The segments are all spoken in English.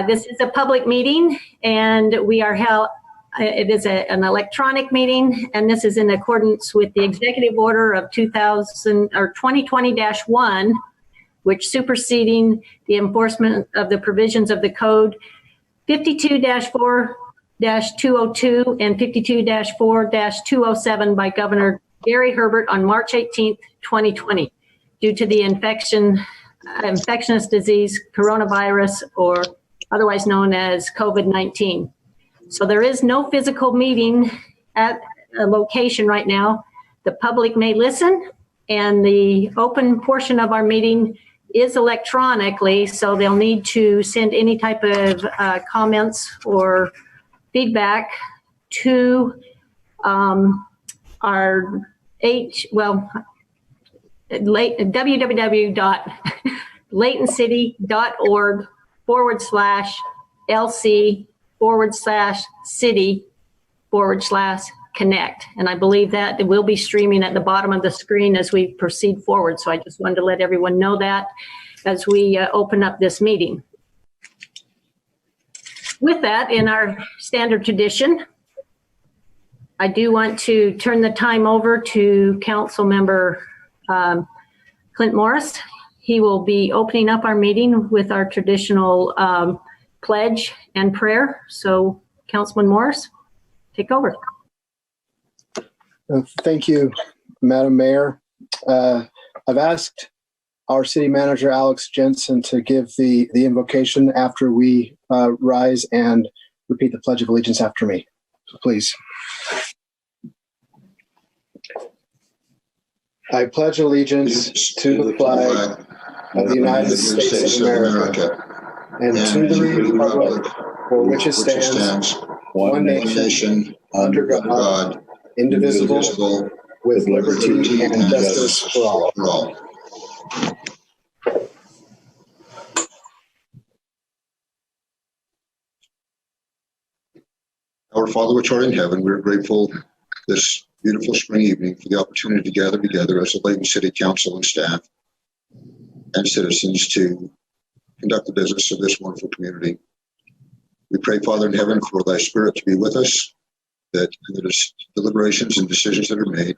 This is a public meeting, and we are held. It is an electronic meeting, and this is in accordance with the Executive Order of 2020-1, which superseding the enforcement of the provisions of the Code 52-4-202 and 52-4-207 by Governor Gary Herbert on March 18th, 2020, due to the infectious disease coronavirus, or otherwise known as COVID-19. So there is no physical meeting at a location right now. The public may listen, and the open portion of our meeting is electronically, so they'll need to send any type of comments or feedback to www.laytoncity.org/LC/city/connect. And I believe that it will be streaming at the bottom of the screen as we proceed forward. So I just wanted to let everyone know that as we open up this meeting. With that, in our standard tradition, I do want to turn the time over to Council Member Clint Morris. He will be opening up our meeting with our traditional pledge and prayer. So, Councilman Morris, take over. Thank you, Madam Mayor. I've asked our City Manager, Alex Jensen, to give the invocation after we rise and repeat the Pledge of Allegiance after me. So please. I pledge allegiance to the flag of the United States of America and to the republic for which it stands, one nation, under God, indivisible, with liberty and justice for all. Our Father, which art in heaven, we are grateful this beautiful spring evening for the opportunity to gather together as the Layton City Council and staff and citizens to conduct the business of this wonderful community. We pray, Father in heaven, for thy Spirit to be with us, that the deliberations and decisions that are made,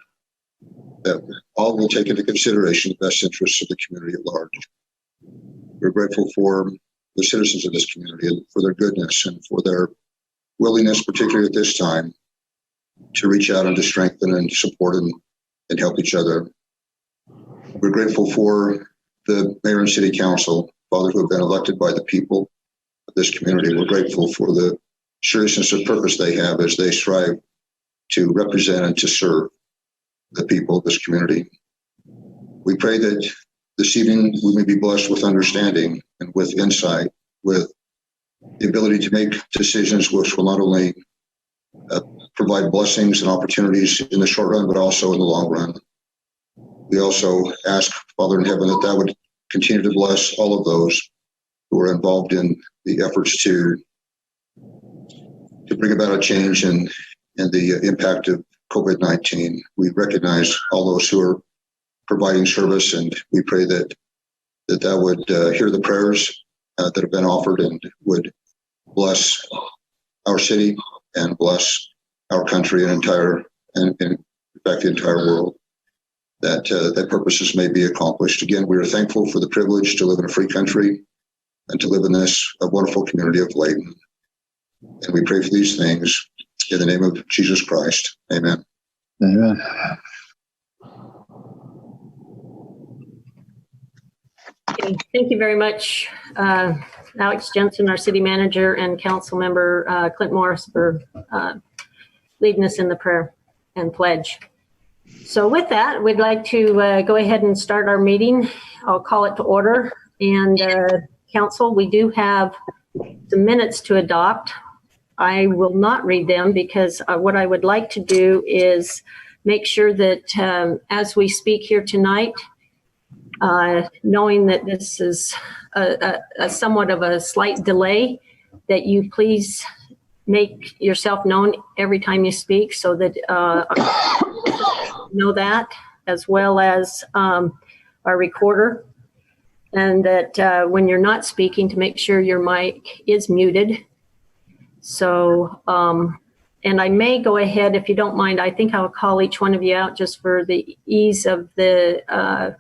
that all will take into consideration the best interests of the community at large. We're grateful for the citizens of this community and for their goodness and for their willingness, particularly at this time, to reach out and to strengthen and support and help each other. We're grateful for the Mayor and City Council, Father, who have been elected by the people of this community. We're grateful for the seriousness of purpose they have as they strive to represent and to serve the people of this community. We pray that this evening we may be blessed with understanding and with insight, with the ability to make decisions which will not only provide blessings and opportunities in the short run, but also in the long run. We also ask, Father in heaven, that would continue to bless all of those who are involved in the efforts to bring about a change in the impact of COVID-19. We recognize all those who are providing service, and we pray that would hear the prayers that have been offered and would bless our city and bless our country and in fact, the entire world, that purposes may be accomplished. Again, we are thankful for the privilege to live in a free country and to live in this wonderful community of Layton. And we pray for these things in the name of Jesus Christ. Amen. Amen. Okay, thank you very much, Alex Jensen, our city manager, and council member Clint Morris for leading us in the prayer and pledge. So with that, we'd like to go ahead and start our meeting. I'll call it to order. And council, we do have some minutes to adopt. I will not read them because what I would like to do is make sure that as we speak here tonight, knowing that this is a somewhat of a slight delay, that you please make yourself known every time you speak so that know that, as well as our recorder. and that when you're not speaking, to make sure your mic is muted. So, and I may go ahead, if you don't mind, I think I'll call each one of you out just for the ease of the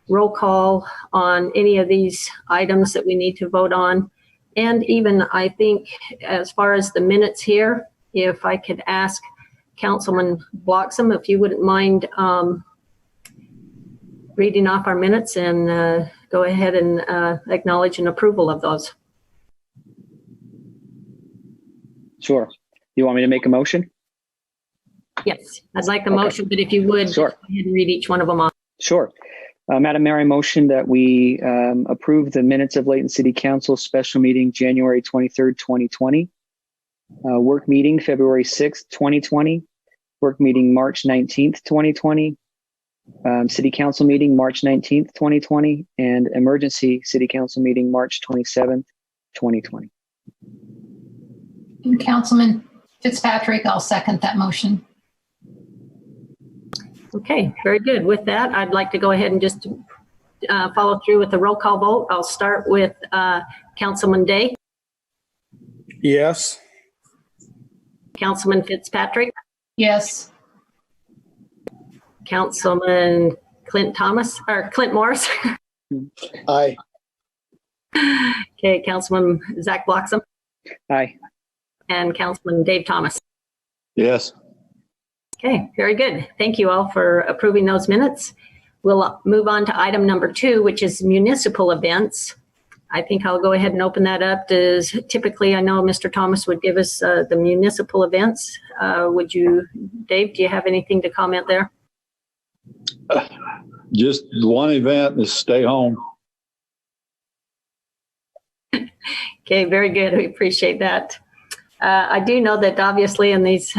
roll call on any of these items that we need to vote on. And even I think as far as the minutes here, if I could ask Councilman Bloxham, if you wouldn't mind reading off our minutes and go ahead and acknowledge an approval of those. Sure. You want me to make a motion? Yes, I'd like the motion, but if you would, Sure. go ahead and read each one of them off. Sure. Madam Mayor, I motion that we approve the minutes of Layton City Council special meeting January 23rd, 2020. Work meeting February 6th, 2020. Work meeting March 19th, 2020. City Council meeting March 19th, 2020. And emergency City Council meeting March 27th, 2020. And Councilman Fitzpatrick, I'll second that motion. Okay, very good. With that, I'd like to go ahead and just follow through with the roll call vote. I'll start with Councilman Day, Yes. Councilman Fitzpatrick, Yes. Councilman Clint Morris. Aye. Okay, Councilman Zach Bloxham Aye. and Councilman Dave Thomas. Yes. Okay, very good. Thank you all for approving those minutes. We'll move on to item number 2, which is municipal events. I think I'll go ahead and open that up. Typically, I know Mr. Thomas would give us the municipal events. Would you, Dave, do you have anything to comment there? Just one event is stay home. Okay, very good. We appreciate that. I do know that obviously in these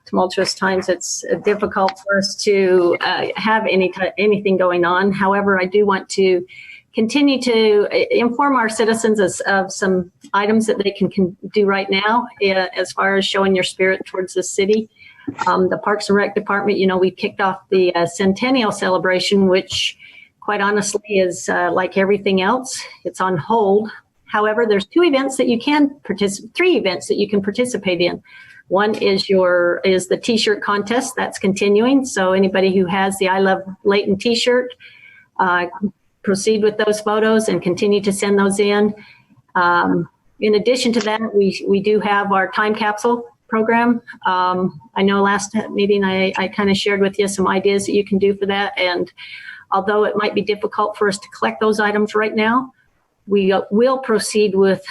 tumultuous times, it's difficult for us to have anything going on. However, I do want to continue to inform our citizens of some items that they can do right now as far as showing your spirit towards the city. The Parks and Rec Department, we kicked off the centennial celebration, which quite honestly is like everything else. It's on hold. However, there's 3 events that you can participate in. One is the T-shirt contest that's continuing. So anybody who has the I Love Layton T-shirt, proceed with those photos and continue to send those in. In addition to that, we do have our time capsule program. I know last meeting I kind of shared with you some ideas that you can do for that. And although it might be difficult for us to collect those items right now, we will proceed with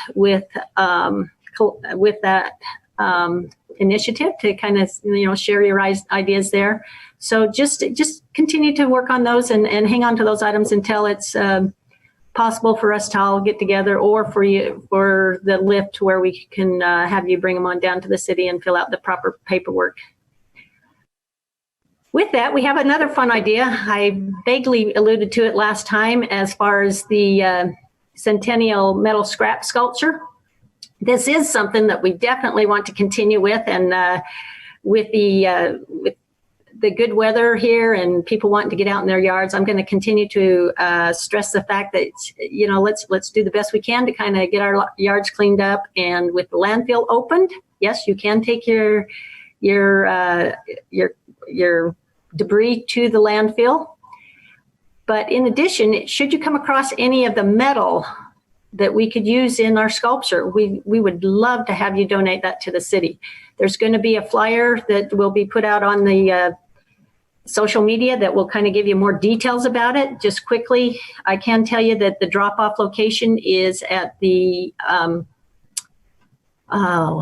that initiative to kind of share your ideas there. So just continue to work on those and hang on to those items until it's possible for us to all get together, or for the lift where we can have you bring them on down to the city and fill out the proper paperwork. With that, we have another fun idea. I vaguely alluded to it last time as far as the Centennial metal scrap sculpture. This is something that we definitely want to continue with, and with the good weather here and people wanting to get out in their yards, I'm going to continue to stress the fact that let's do the best we can to kind of get our yards cleaned up. And with the landfill opened, yes, you can take your debris to the landfill. But in addition, should you come across any of the metal that we could use in our sculpture, we would love to have you donate that to the city. There's going to be a flyer that will be put out on the social media that will kind of give you more details about it. Just quickly, I can tell you that the drop-off location is at the,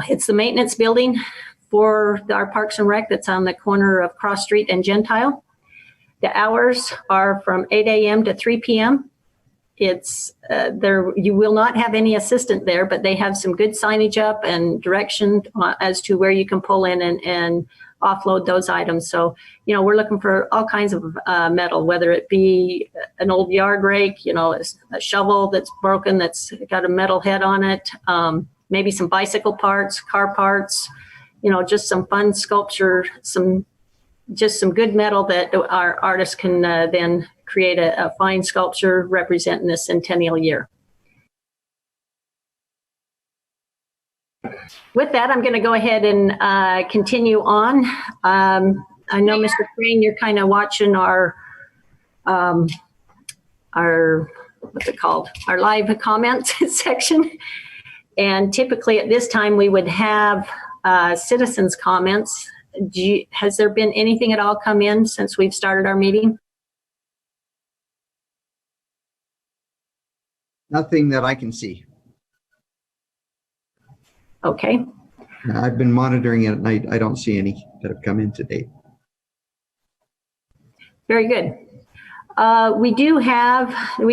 it's the maintenance building for our Parks and Rec that's on the corner of Cross Street and Gentile. The hours are from 8 a.m. to 3 p.m. It's there. You will not have any assistant there, but they have some good signage up and direction as to where you can pull in and offload those items. So, we're looking for all kinds of metal, whether it be an old yard rake, a shovel that's broken, that's got a metal head on it, maybe some bicycle parts, car parts, just some fun sculpture, some good metal that our artists can then create a fine sculpture representing the centennial year. With that, I'm going to go ahead and continue on. I know, Mr. Crane, you're kind of watching our what's it called? Our live comments section. And typically at this time, we would have citizens' comments. Has there been anything at all come in since we've started our meeting? Nothing that I can see. Okay. I've been monitoring it and I don't see any that have come in to date. Very good. We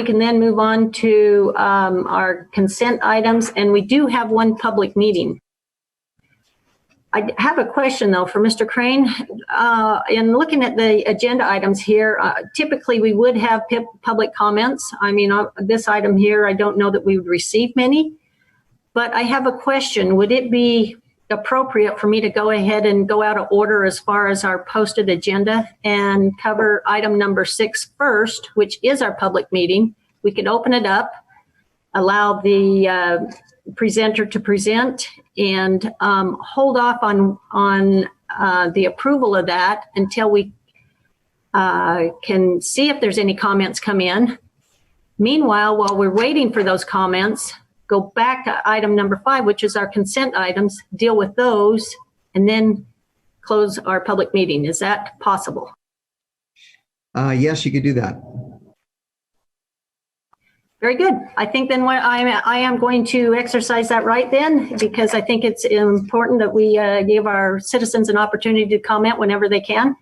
can then move on to our consent items, and we do have one public meeting. I have a question though for Mr. Crane. In looking at the agenda items here, typically we would have public comments. I mean, this item here, I don't know that we would receive many, but I have a question. Would it be appropriate for me to go ahead and go out of order as far as our posted agenda and cover item number 6 first, which is our public meeting? We could open it up, allow the presenter to present, and hold off on the approval of that until we can see if there's any comments come in. Meanwhile, while we're waiting for those comments, go back to item number 5, which is our consent items, deal with those, and then close our public meeting. Is that possible? Yes, you could do that. Very good. I think then I am going to exercise that right then, because I think it's important that we give our citizens an opportunity to comment whenever they can.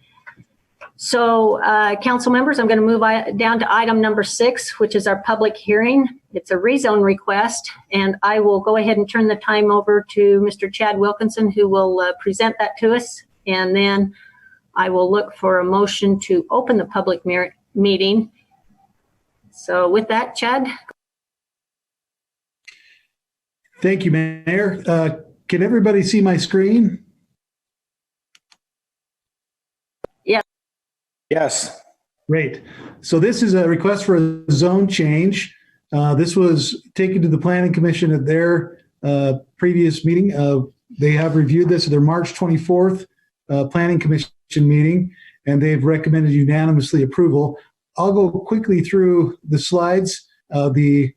So council members, I'm going to move down to item number 6, which is our public hearing. It's a rezone request, and I will go ahead and turn the time over to Mr. Chad Wilkinson, who will present that to us. And then I will look for a motion to open the public meeting. So with that, Chad. Thank you, Mayor. Can everybody see my screen? Yes. Great. So this is a request for a zone change. This was taken to the Planning Commission at their previous meeting. They have reviewed this at their March 24th Planning Commission meeting, and they've recommended unanimously approval. I'll go quickly through the slides. The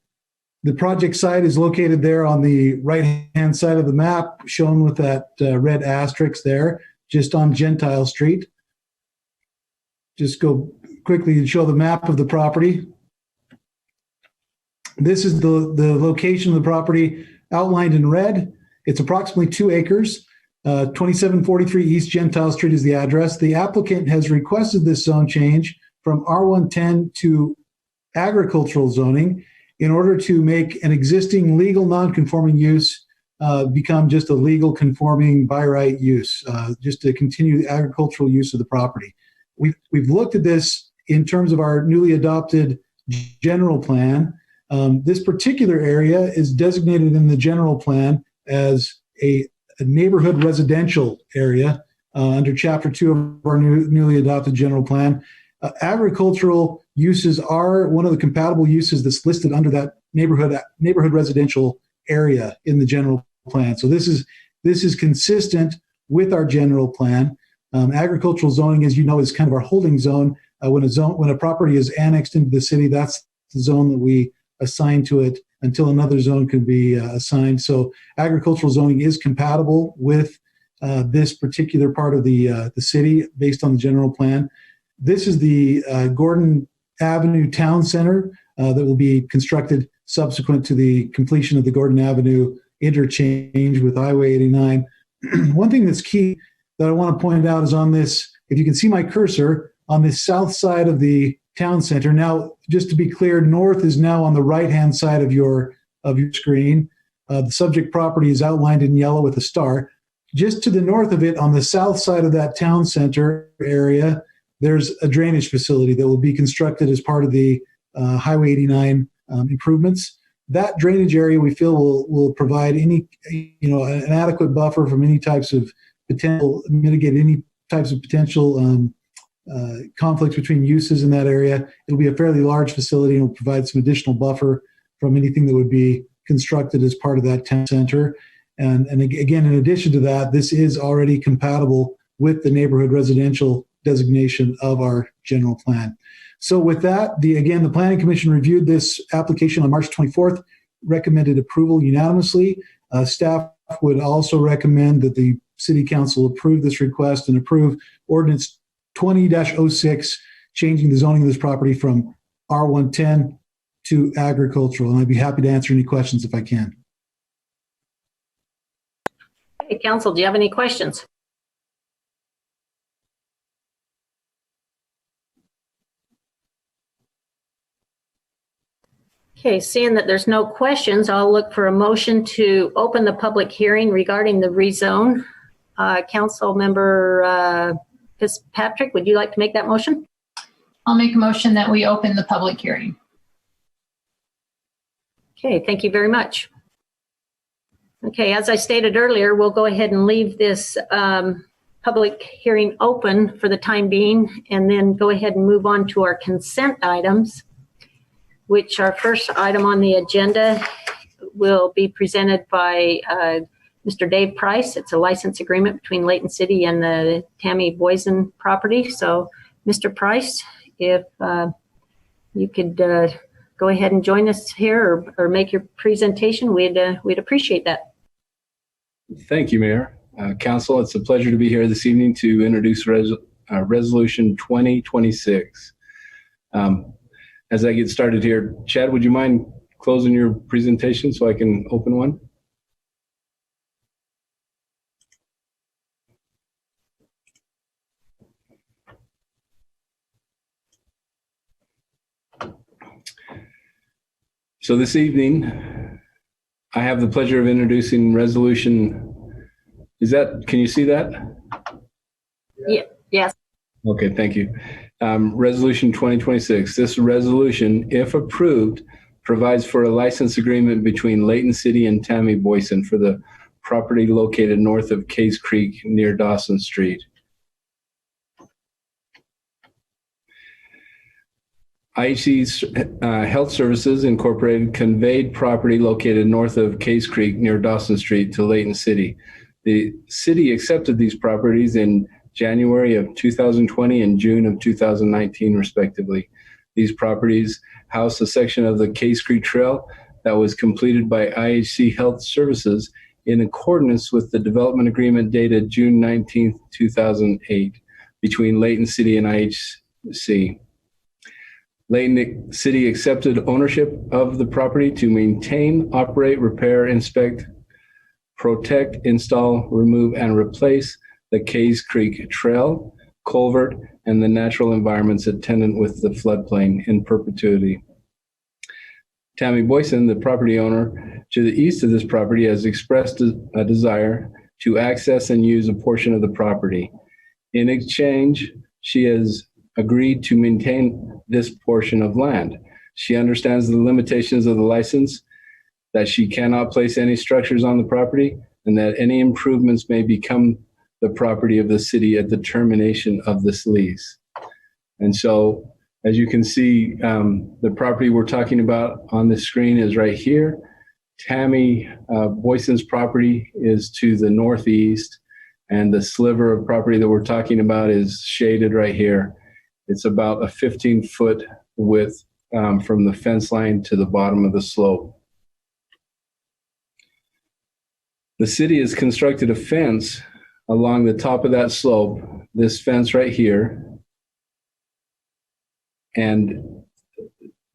project site is located there on the right-hand side of the map, shown with that red asterisk there, just on Gentile Street. Just go quickly and show the map of the property. This is the location of the property outlined in red. It's approximately 2 acres. 2743 East Gentile Street is the address. The applicant has requested this zone change from R110 to agricultural zoning in order to make an existing legal non-conforming use become just a legal conforming by right use, just to continue the agricultural use of the property. We've looked at this in terms of our newly adopted general plan. This particular area is designated in the general plan as a neighborhood residential area under Chapter 2 of our newly adopted general plan. Agricultural uses are one of the compatible uses that's listed under that neighborhood residential area in the general plan. So this is consistent with our general plan. Agricultural zoning, as you know, is kind of our holding zone. When a property is annexed into the city, that's the zone that we assign to it until another zone can be assigned. So agricultural zoning is compatible with this particular part of the city based on the general plan. This is the Gordon Avenue Town Center that will be constructed subsequent to the completion of the Gordon Avenue interchange with Highway 89. One thing that's key that I want to point out is on this, if you can see my cursor, on this south side of the town center. Now, just to be clear, north is now on the right-hand side of your screen. The subject property is outlined in yellow with a star. Just to the north of it, on the south side of that town center area, there's a drainage facility that will be constructed as part of the Highway 89 improvements. That drainage area we feel will provide an adequate buffer from any types of mitigate any types of potential conflicts between uses in that area. It'll be a fairly large facility and will provide some additional buffer from anything that would be constructed as part of that town center. And again, in addition to that, this is already compatible with the neighborhood residential designation of our general plan. So with that, the Planning Commission reviewed this application on March 24th, recommended approval unanimously. Staff would also recommend that the City Council approve this request and approve Ordinance 20-06, changing the zoning of this property from R110 to agricultural. And I'd be happy to answer any questions if I can. Hey, Council, do you have any questions? Okay, seeing that there's no questions, I'll look for a motion to open the public hearing regarding the rezone. Council Member Fitzpatrick, would you like to make that motion? I'll make a motion that we open the public hearing. Okay, thank you very much. Okay, as I stated earlier, we'll go ahead and leave this public hearing open for the time being, and then go ahead and move on to our consent items, which our first item on the agenda will be presented by Mr. Dave Price. It's a license agreement between Layton City and the Tammy Boysen property. So, Mr. Price, if you could go ahead and join us here or make your presentation, we'd appreciate that. Thank you, Mayor. Council, it's a pleasure to be here this evening to introduce Resolution 2026. As I get started here, Chad, would you mind closing your presentation so I can open one? So this evening, I have the pleasure of introducing resolution. Can you see that? Yeah. Yes. Okay, thank you. Resolution 2026. This resolution, if approved, provides for a license agreement between Layton City and Tammy Boysen for the property located north of Case Creek near Dawson Street. IHC Health Services Incorporated conveyed property located north of Case Creek near Dawson Street to Layton City. The city accepted these properties in January of 2020 and June of 2019, respectively. These properties house a section of the Case Creek Trail that was completed by IHC Health Services in accordance with the development agreement dated June 19, 2008, between Layton City and IHC. Layton City accepted ownership of the property to maintain, operate, repair, inspect, protect, install, remove, and replace the Case Creek Trail, culvert, and the natural environments attendant with the floodplain in perpetuity. Tammy Boysen, the property owner to the east of this property, has expressed a desire to access and use a portion of the property. In exchange, she has agreed to maintain this portion of land. She understands the limitations of the license, that she cannot place any structures on the property, and that any improvements may become the property of the city at the termination of this lease. And so, as you can see, the property we're talking about on the screen is right here. Tammy Boysen's property is to the northeast, and the sliver of property that we're talking about is shaded right here. It's about a 15-foot width from the fence line to the bottom of the slope. The city has constructed a fence along the top of that slope, this fence right here. And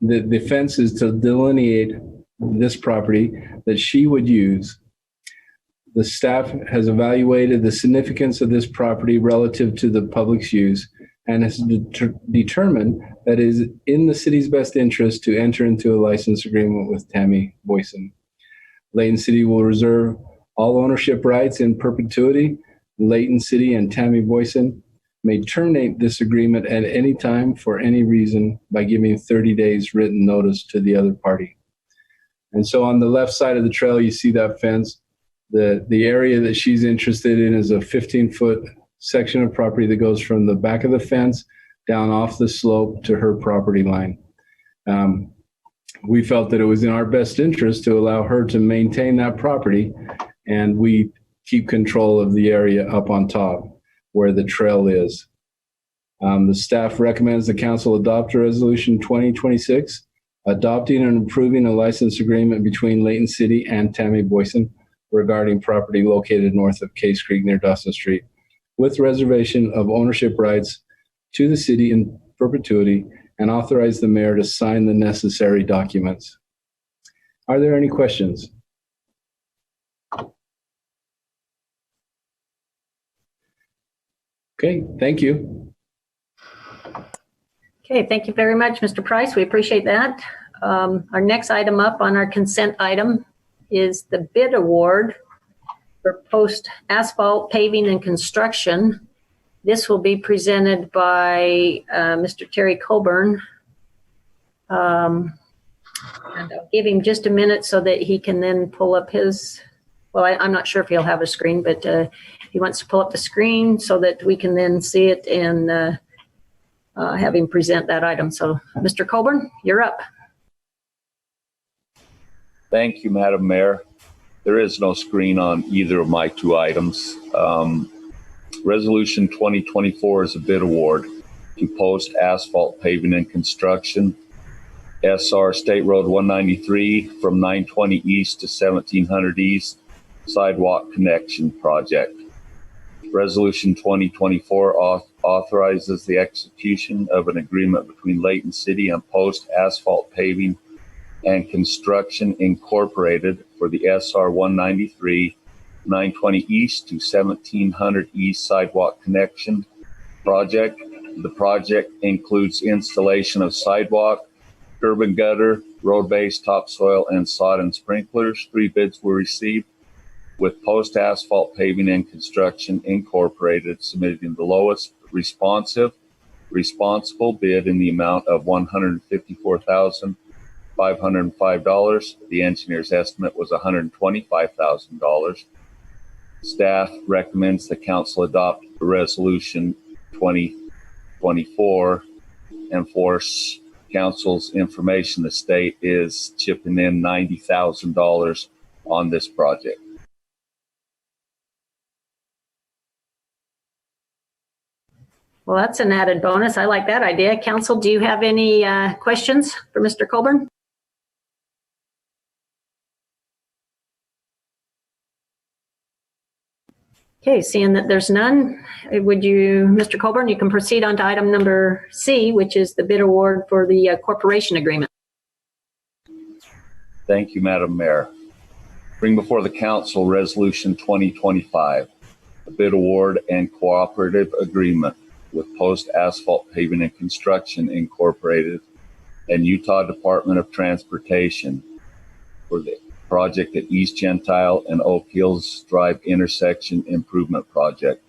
the fence is to delineate this property that she would use. The staff has evaluated the significance of this property relative to the public's use and has determined that it is in the city's best interest to enter into a license agreement with Tammy Boysen. Layton City will reserve all ownership rights in perpetuity. Layton City and Tammy Boysen may terminate this agreement at any time for any reason by giving 30 days written notice to the other party. And so on the left side of the trail, you see that fence. The area that she's interested in is a 15-foot section of property that goes from the back of the fence down off the slope to her property line. We felt that it was in our best interest to allow her to maintain that property, and we keep control of the area up on top where the trail is. The staff recommends the council adopt a resolution 2026, adopting and approving a license agreement between Layton City and Tammy Boyson regarding property located north of Case Creek near Dawson Street, with reservation of ownership rights to the city in perpetuity, and authorize the mayor to sign the necessary documents. Are there any questions? Okay, thank you. Okay, thank you very much, Mr. Price. We appreciate that. Our next item up on our consent item is the bid award for post asphalt paving and construction. This will be presented by Mr. Terry Colburn. And I'll give him just a minute so that he can then pull up his, well, I'm not sure if he'll have a screen, but he wants to pull up the screen so that we can then see it and have him present that item. So, Mr. Colburn, you're up. Thank you, Madam Mayor. There is no screen on either of my two items. Resolution 2024 is a bid award to post asphalt paving and construction, SR State Road 193 from 920 East to 1700 East Sidewalk Connection Project. Resolution 2024 authorizes the execution of an agreement between Layton City and Post Asphalt Paving and Construction Incorporated for the SR 193 920 East to 1700 East Sidewalk Connection Project. The project includes installation of sidewalk, curb and gutter, road base, topsoil, and sod and sprinklers. 3 bids were received, with Post Asphalt Paving and Construction Incorporated submitting the lowest responsible bid in the amount of $154,505. The engineer's estimate was $125,000. Staff recommends the council adopt Resolution 2024 and force council's information. The state is chipping in $90,000 on this project. Well, that's an added bonus. I like that idea. Council, do you have any questions for Mr. Colburn? Okay, seeing that there's none, would you, Mr. Colburn, you can proceed on to item number C, which is the bid award for the corporation agreement. Thank you, Madam Mayor. Bring before the council Resolution 2025, a bid award and cooperative agreement with Post Asphalt Paving and Construction Incorporated and Utah Department of Transportation for the project at East Gentile and Oak Hills Drive Intersection Improvement Project.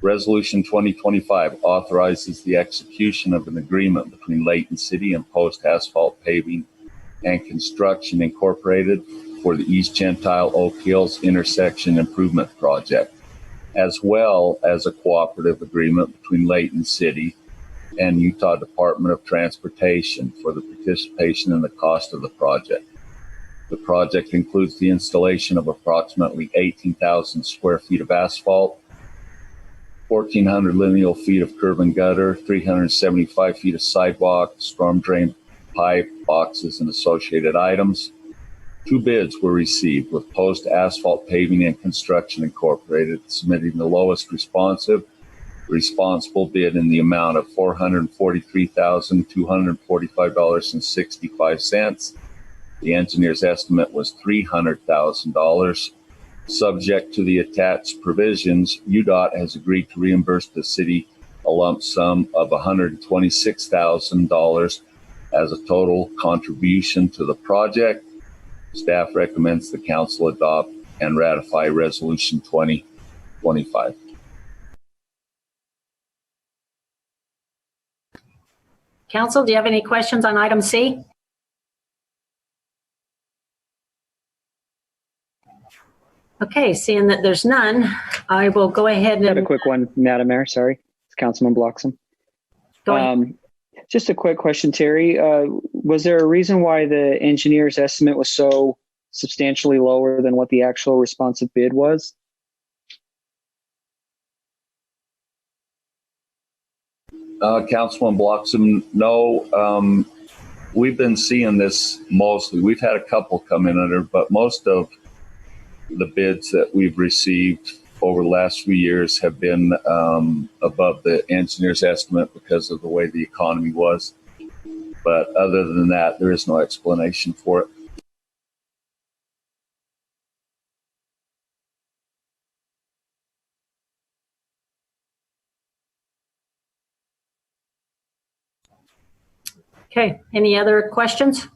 Resolution 2025 authorizes the execution of an agreement between Layton City and Post Asphalt Paving and Construction Incorporated for the East Gentile Oak Hills Intersection Improvement Project, as well as a cooperative agreement between Layton City and Utah Department of Transportation for the participation in the cost of the project. The project includes the installation of approximately 18,000 square feet of asphalt, 1,400 lineal feet of curb and gutter, 375 feet of sidewalk, storm drain pipe, boxes, and associated items. 2 bids were received, with Post Asphalt Paving and Construction Incorporated submitting the lowest responsible bid in the amount of $443,245.65. The engineer's estimate was $300,000. Subject to the attached provisions, UDOT has agreed to reimburse the city a lump sum of $126,000 as a total contribution to the project. Staff recommends the council adopt and ratify Resolution 2025. Council, do you have any questions on item C? Okay, seeing that there's none, I will go ahead I have a and quick one, Madam Mayor. Sorry, it's Councilman Bloxham. go ahead. Just a quick question, Terry. Was there a reason why the engineer's estimate was so substantially lower than what the actual responsive bid was? Councilman Bloxham, no, we've been seeing this mostly. We've had a couple come in under, but most of the bids that we've received over the last few years have been above the engineer's estimate because of the way the economy was. But other than that, there is no explanation for it. Okay, any other questions?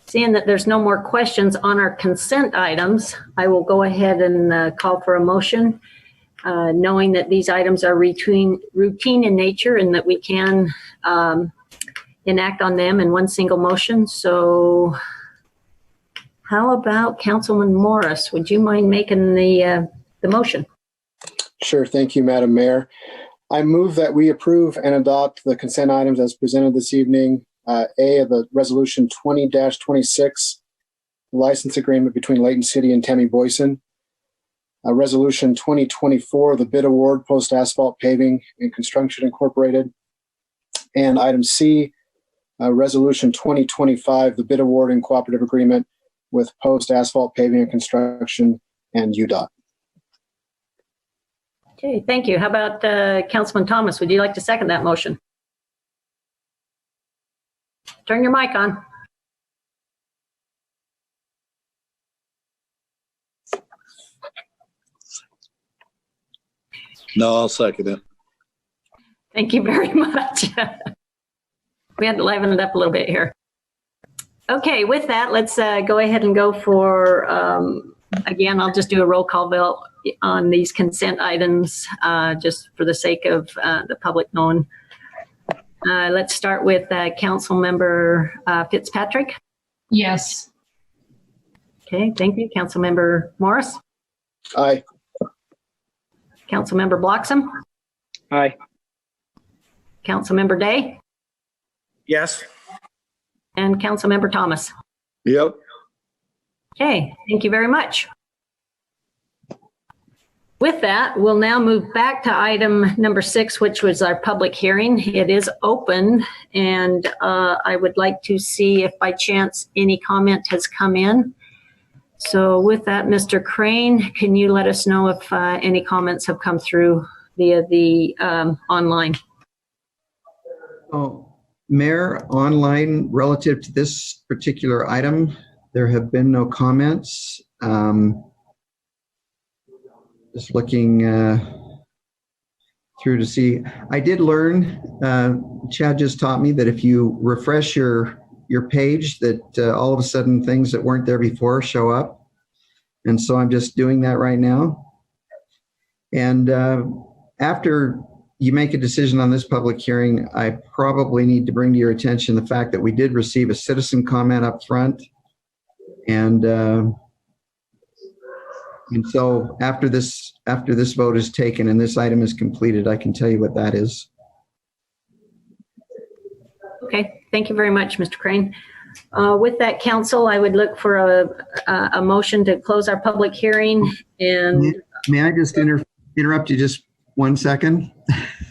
Seeing that there's no more questions on our consent items, I will go ahead and call for a motion, knowing that these items are routine in nature and that we can enact on them in one single motion. So how about Councilman Morris? Would you mind making the motion? Sure. Thank you, Madam Mayor. I move that we approve and adopt the consent items as presented this evening. A, of the resolution 20-26, license agreement between Layton City and Tammy Boyson. Resolution 2024, the bid award, Post Asphalt Paving and Construction Incorporated. And item C, resolution 2025, the bid award and cooperative agreement with Post Asphalt Paving and Construction and UDOT. Okay, thank you. How about Councilman Thomas? Would you like to second that motion? Turn your mic on. No, I'll second it. Thank you very much. We had to liven it up a little bit here. Okay, with that, let's go ahead and go for, again, I'll just do a roll call vote on these consent items just for the sake of the public knowing. Let's start with Council Member Fitzpatrick. Yes. Okay, thank you. Council Member Morris. Aye. Council Member Bloxham. Aye. Council Member Day. Yes. And Council Member Thomas. Yep. Okay, thank you very much. With that, we'll now move back to item number 6, which was our public hearing. It is open, and I would like to see if by chance any comment has come in. So with that, Mr. Crane, can you let us know if any comments have come through via the online? Oh, Mayor, online relative to this particular item, there have been no comments. Just looking through to see. I did learn, Chad just taught me that if you refresh your page, that all of a sudden things that weren't there before show up. And so I'm just doing that right now. And after you make a decision on this public hearing, I probably need to bring to your attention the fact that we did receive a citizen comment up front. And so after this vote is taken and this item is completed, I can tell you what that is. Okay, thank you very much, Mr. Crane. With that, council, I would look for a motion to close our public hearing. And may I just interrupt you just 1 second?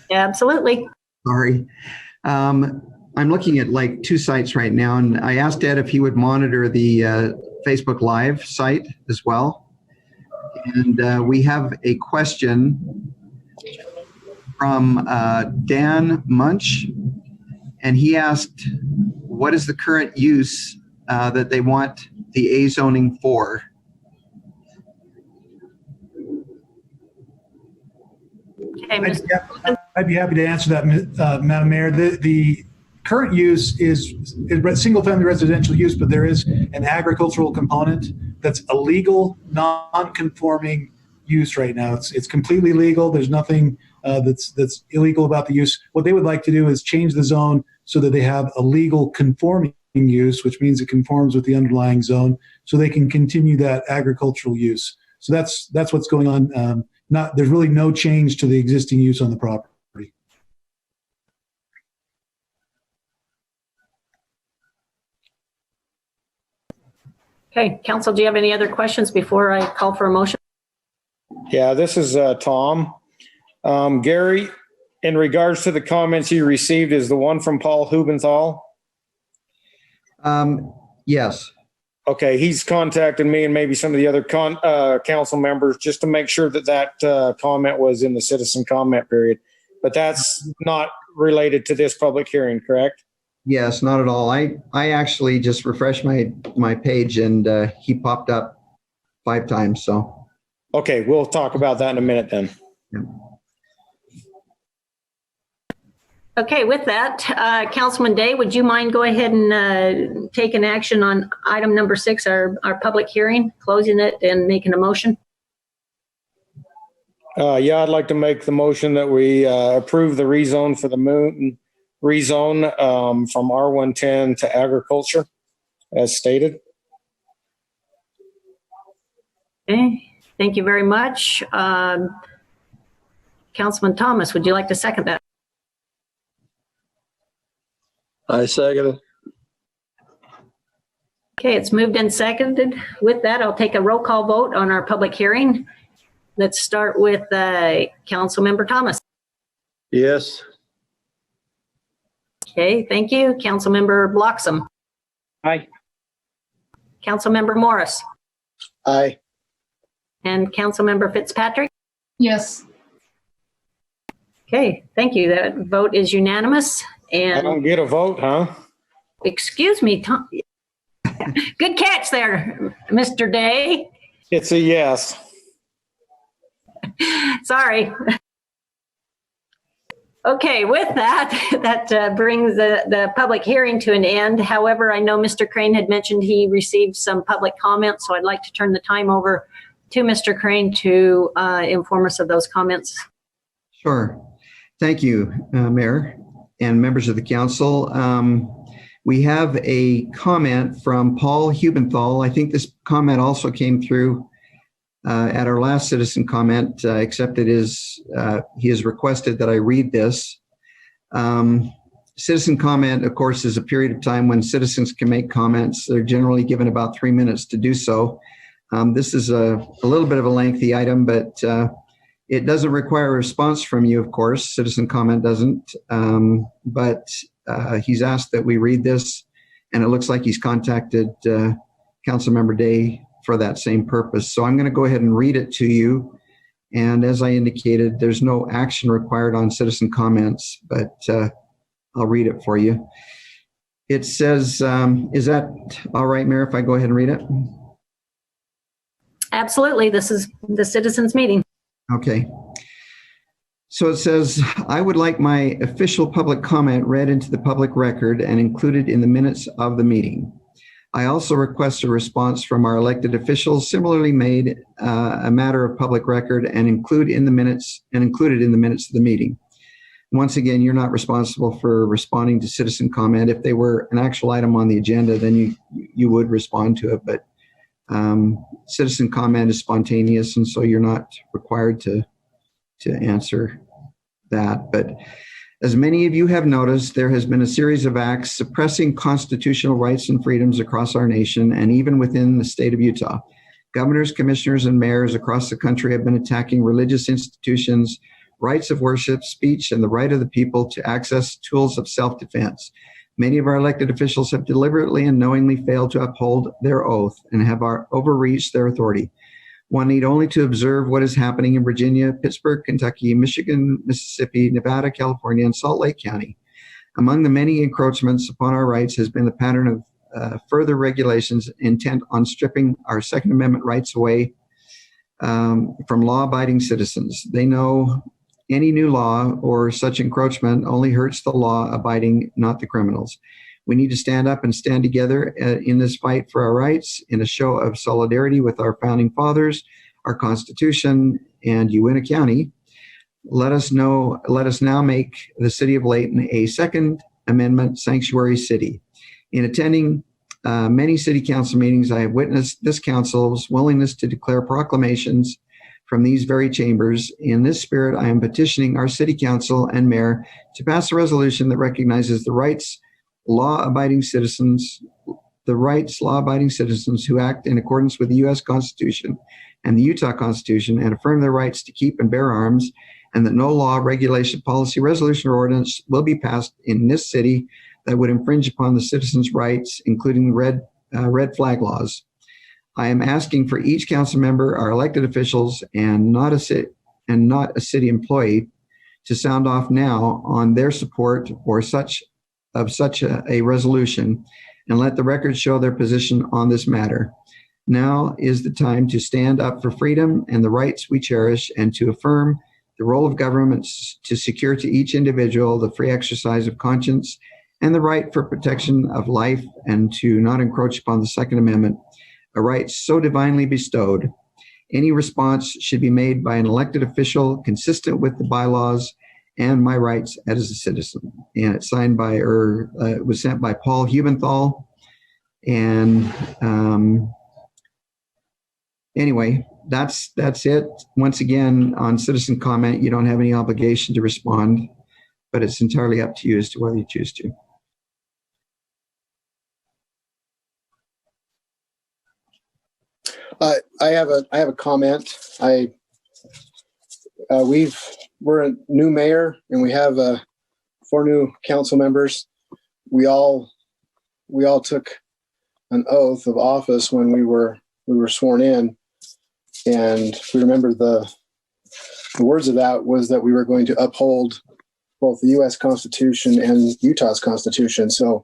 Absolutely. Sorry. I'm looking at like 2 sites right now, and I asked Ed if he would monitor the Facebook Live site as well. And we have a question from Dan Munch, and he asked, what is the current use that they want the A zoning for? Okay, I'd be happy to answer that, Madam Mayor. The current use is single-family residential use, but there is an agricultural component that's a legal, non-conforming use right now. It's completely legal. There's nothing that's illegal about the use. What they would like to do is change the zone so that they have a legal conforming use, which means it conforms with the underlying zone, so they can continue that agricultural use. So that's what's going on. There's really no change to the existing use on the property. Okay, council, do you have any other questions before I call for a motion? Yeah, this is Tom. Gary, in regards to the comments you received, is the one from Paul Hubenthal? Yes. Okay, he's contacted me and maybe some of the other council members just to make sure that comment was in the citizen comment period. But that's not related to this public hearing, correct? Yes, not at all. I actually just refreshed my page and he popped up 5 times. So. Okay, we'll talk about that in a minute then. Yeah. Okay, with that, Councilman Day, would you mind go ahead and take an action on item number 6, our public hearing, closing it and making a motion? Yeah, I'd like to make the motion that we approve the rezone for the moon rezone from R110 to agriculture as stated. Okay, thank you very much. Councilman Thomas, would you like to second that? I second it. Okay, it's moved and seconded. With that, I'll take a roll call vote on our public hearing. Let's start with Councilmember Thomas. Yes. Okay, thank you. Councilmember Bloxham. Aye. Councilmember Morris. Aye. And Councilmember Fitzpatrick. Yes. Okay, thank you. That vote is unanimous. I And don't get a vote, huh? excuse me, Tom. Good catch there, Mr. Day. It's a yes. Sorry. Okay, with that brings the public hearing to an end. However, I know Mr. Crane had mentioned he received some public comments, so I'd like to turn the time over to Mr. Crane to inform us of those comments. Sure. Thank you, Mayor and members of the council. We have a comment from Paul Hubenthal. I think this comment also came through at our last citizen comment, except he has requested that I read this. Citizen comment, of course, is a period of time when citizens can make comments. They're generally given about 3 minutes to do so. This is a little bit of a lengthy item, but it doesn't require a response from you, of course. Citizen comment doesn't, but he's asked that we read this, and it looks like he's contacted Councilmember Day for that same purpose. So I'm going to go ahead and read it to you. And as I indicated, there's no action required on citizen comments, but I'll read it for you. It says, is that all right, Mayor, if I go ahead and read it? Absolutely. This is the citizens meeting. Okay. So it says, I would like my official public comment read into the public record and included in the minutes of the meeting. I also request a response from our elected officials similarly made a matter of public record and included in the minutes of the meeting. Once again, you're not responsible for responding to citizen comment. If they were an actual item on the agenda, then you would respond to it. But citizen comment is spontaneous, and so you're not required to answer that. But as many of you have noticed, there has been a series of acts suppressing constitutional rights and freedoms across our nation and even within the state of Utah. Governors, commissioners, and mayors across the country have been attacking religious institutions, rights of worship, speech, and the right of the people to access tools of self-defense. Many of our elected officials have deliberately and knowingly failed to uphold their oath and have overreached their authority. One need only to observe what is happening in Virginia, Pittsburgh, Kentucky, Michigan, Mississippi, Nevada, California, and Salt Lake County. Among the many encroachments upon our rights has been the pattern of further regulations intent on stripping our Second Amendment rights away from law-abiding citizens. They know any new law or such encroachment only hurts the law-abiding, not the criminals. We need to stand up and stand together in this fight for our rights in a show of solidarity with our founding fathers, our Constitution, and Uintah County. Let us now make the city of Layton a Second Amendment sanctuary city. In attending many city council meetings, I have witnessed this council's willingness to declare proclamations from these very chambers. In this spirit, I am petitioning our city council and mayor to pass a resolution that recognizes the rights law-abiding citizens who act in accordance with the U.S. Constitution and the Utah Constitution and affirm their rights to keep and bear arms, and that no law, regulation, policy, resolution, or ordinance will be passed in this city that would infringe upon the citizens' rights, including red flag laws. I am asking for each council member, our elected officials, and not a city employee, to sound off now on their support or such a resolution, and let the record show their position on this matter. Now is the time to stand up for freedom and the rights we cherish, and to affirm the role of governments to secure to each individual the free exercise of conscience and the right for protection of life, and to not encroach upon the Second Amendment, a right so divinely bestowed. Any response should be made by an elected official consistent with the bylaws and my rights as a citizen. And it's signed by, it was sent by Paul Hubenthal. And anyway, that's it. Once again, on citizen comment, you don't have any obligation to respond, but it's entirely up to you as to whether you choose to. I have a comment. We're a new mayor, and we have 4 new council members. We all took an oath of office when we were sworn in, and we remember the words of that was that we were going to uphold both the U.S. Constitution and Utah's Constitution. So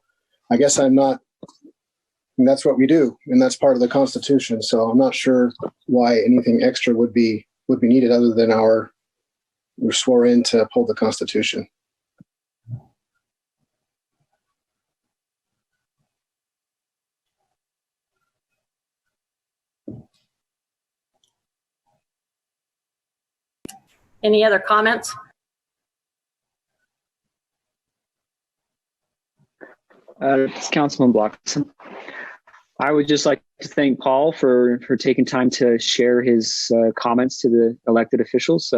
I guess and that's what we do, and that's part of the Constitution. So I'm not sure why anything extra would be needed other than we're sworn in to uphold the Constitution. Any other comments? It's Councilman Blockson. I would just like to thank Paul for taking time to share his comments to the elected officials.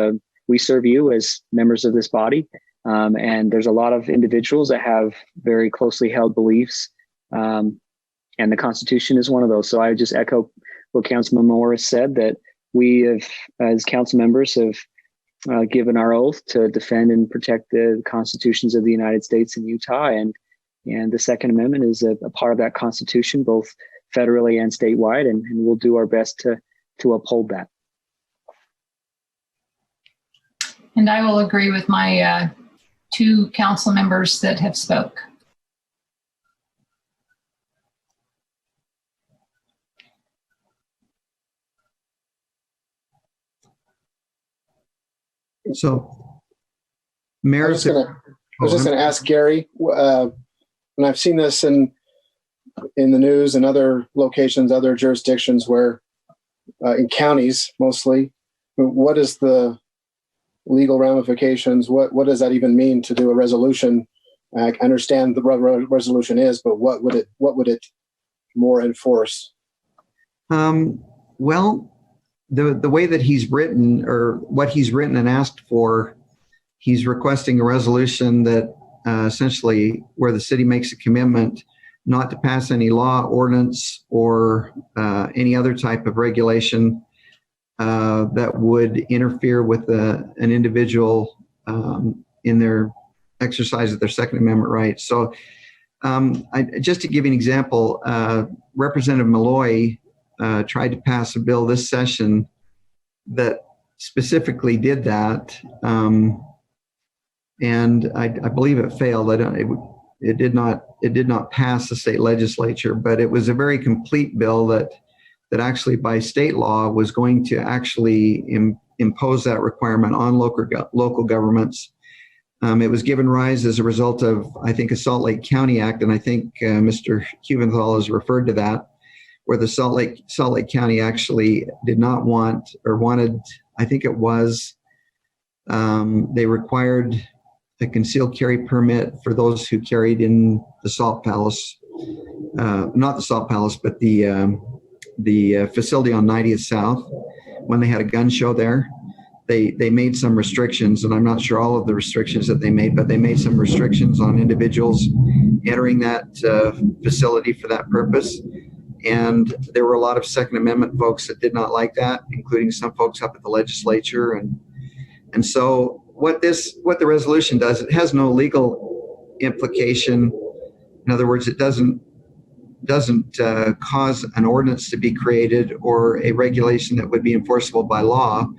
We serve you as members of this body, and there's a lot of individuals that have very closely held beliefs, and the Constitution is one of those. So I just echo what Councilman Morris said, that we have, as council members, have given our oath to defend and protect the constitutions of the United States and Utah, and the Second Amendment is a part of that Constitution, both federally and statewide, and we'll do our best to uphold that. And I will agree with my 2 council members that have spoke. So, Mayor, I was just going to ask Gary, and I've seen this in the news and other locations, other jurisdictions where, in counties mostly, what is the legal ramifications? What does that even mean to do a resolution? I understand the resolution is, but what would it more enforce? Well, the way that he's written, or what he's written and asked for, he's requesting a resolution that essentially where the city makes a commitment not to pass any law, ordinance, or any other type of regulation that would interfere with an individual in their exercise of their Second Amendment rights. So just to give you an example, Representative Malloy tried to pass a bill this session that specifically did that, and I believe it failed. It did not pass the state legislature, but it was a very complete bill that actually by state law was going to actually impose that requirement on local governments. It was given rise as a result of, I think, a Salt Lake County Act, and I think Mr. Hubenthal has referred to that, where the Salt Lake County actually did not want, or wanted, I think it was, they required a concealed carry permit for those who carried in the Salt Palace, not the Salt Palace, but the facility on 90th South. When they had a gun show there, they made some restrictions, and I'm not sure all of the restrictions that they made, but they made some restrictions on individuals entering that facility for that purpose. And there were a lot of Second Amendment folks that did not like that, including some folks up at the legislature. And so what the resolution does, it has no legal implication. In other words, it doesn't cause an ordinance to be created or a regulation that would be enforceable by law.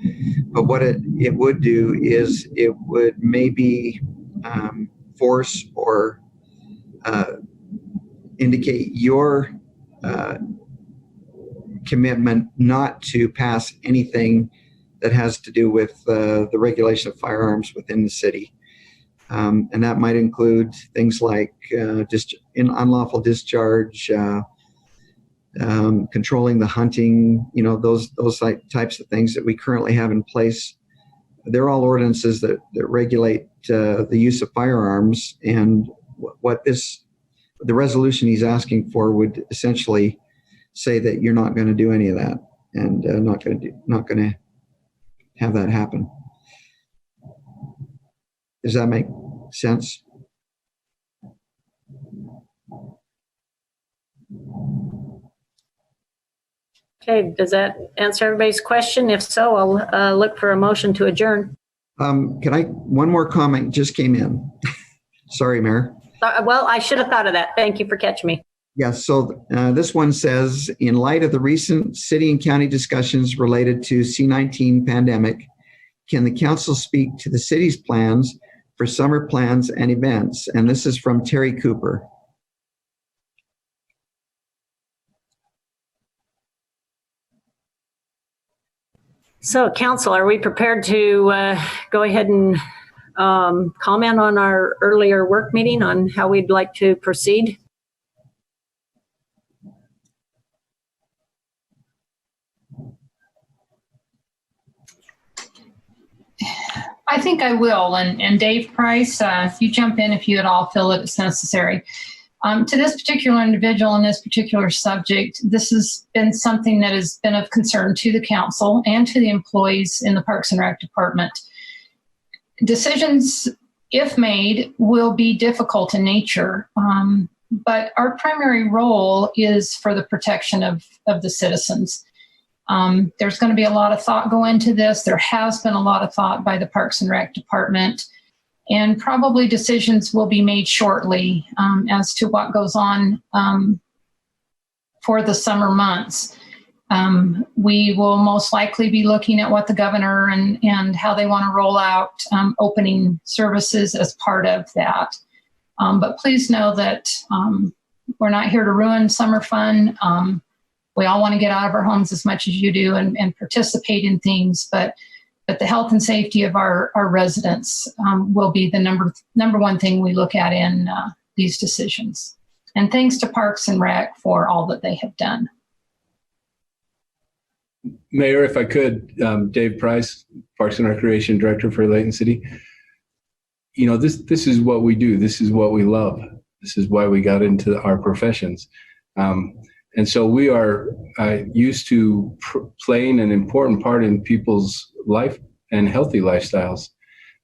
But what it would do is it would maybe force or indicate your commitment not to pass anything that has to do with the regulation of firearms within the city. And that might include things like unlawful discharge, controlling the hunting, those types of things that we currently have in place. They're all ordinances that regulate the use of firearms. And the resolution he's asking for would essentially say that you're not going to do any of that, and not going to have that happen. Does that make sense? Okay, does that answer everybody's question? If so, I'll look for a motion to adjourn. One more comment just came in. Sorry, Mayor. Well, I should have thought of that. Thank you for catching me. Yes, so this one says, in light of the recent city and county discussions related to C-19 pandemic, can the council speak to the city's plans for summer plans and events? And this is from Terry Cooper. So, council, are we prepared to go ahead and comment on our earlier work meeting on how we'd like to proceed? I think I will. And Dave Price, if you jump in if you at all feel that it's necessary. To this particular individual and this particular subject, this has been something that has been of concern to the council and to the employees in the Parks and Rec Department. Decisions, if made, will be difficult in nature, but our primary role is for the protection of the citizens. There's going to be a lot of thought go into this. There has been a lot of thought by the Parks and Rec Department, and probably decisions will be made shortly as to what goes on for the summer months. We will most likely be looking at what the governor and how they want to roll out opening services as part of that. But please know that we're not here to ruin summer fun. We all want to get out of our homes as much as you do and participate in things, but the health and safety of our residents will be the number one thing we look at in these decisions. And thanks to Parks and Rec for all that they have done. Mayor, if I could, Dave Price, Parks and Recreation Director for Layton City. This is what we do. This is what we love. This is why we got into our professions. And so we are used to playing an important part in people's life and healthy lifestyles.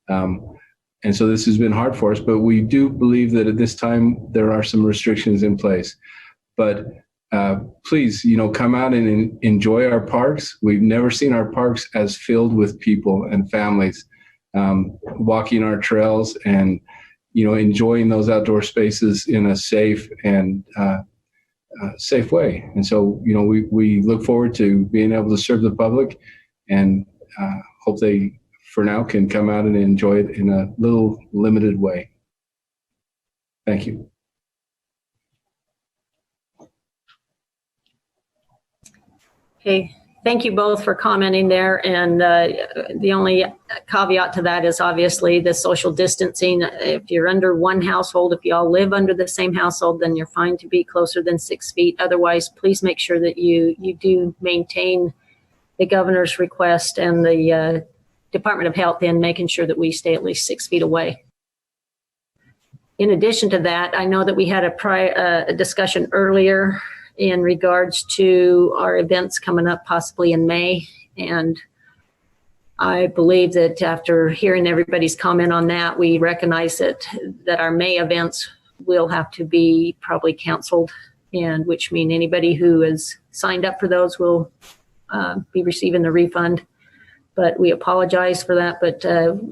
And so this has been hard for us, but we do believe that at this time there are some restrictions in place. But please, come out and enjoy our parks. We've never seen our parks as filled with people and families walking our trails and, enjoying those outdoor spaces in a safe and safe way. And so, we look forward to being able to serve the public and hope they, for now, can come out and enjoy it in a little limited way. Thank you. Okay, thank you both for commenting there. And the only caveat to that is obviously the social distancing. If you're under one household, if you all live under the same household, then you're fine to be closer than 6 feet. Otherwise, please make sure that you do maintain the governor's request and the Department of Health in making sure that we stay at least 6 feet away. In addition to that, I know that we had a discussion earlier in regards to our events coming up possibly in May. And I believe that after hearing everybody's comment on that, we recognize that our May events will have to be probably canceled, and which mean anybody who has signed up for those will be receiving the refund. But we apologize for that, but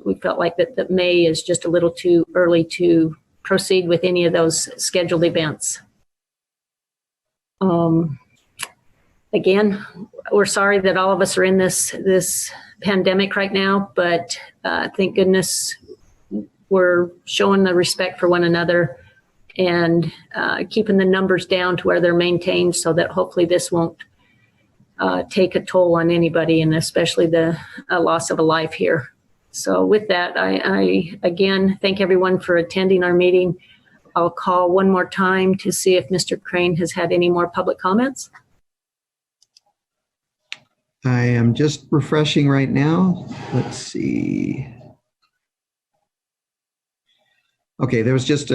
we felt like that May is just a little too early to proceed with any of those scheduled events. Again, we're sorry that all of us are in this pandemic right now, but thank goodness we're showing the respect for one another and keeping the numbers down to where they're maintained, so that hopefully this won't take a toll on anybody, and especially the loss of a life here. So with that, I again thank everyone for attending our meeting. I'll call one more time to see if Mr. Crane has had any more public comments. I am just refreshing right now. Let's see. Okay, there was just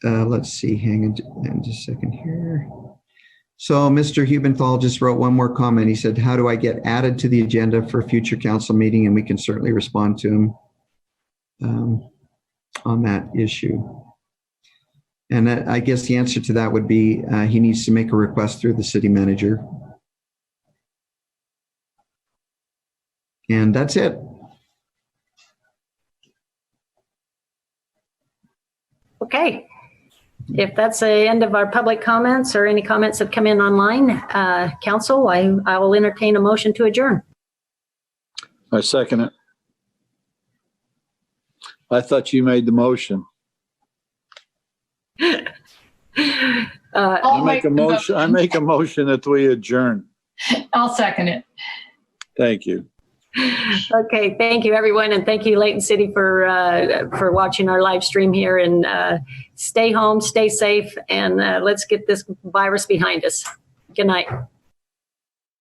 let's see, hang on just a second here. So Mr. Hubenthal just wrote one more comment. He said, how do I get added to the agenda for a future council meeting? And we can certainly respond to him on that issue. And I guess the answer to that would be he needs to make a request through the city manager. And that's it. Okay. If that's the end of our public comments or any comments that come in online, council, I will entertain a motion to adjourn. I second it. I thought you made the motion. I make a motion that we adjourn. I'll second it. Thank you. Okay, thank you everyone, and thank you Layton City for watching our live stream here, and stay home, stay safe, and let's get this virus behind us. Good night.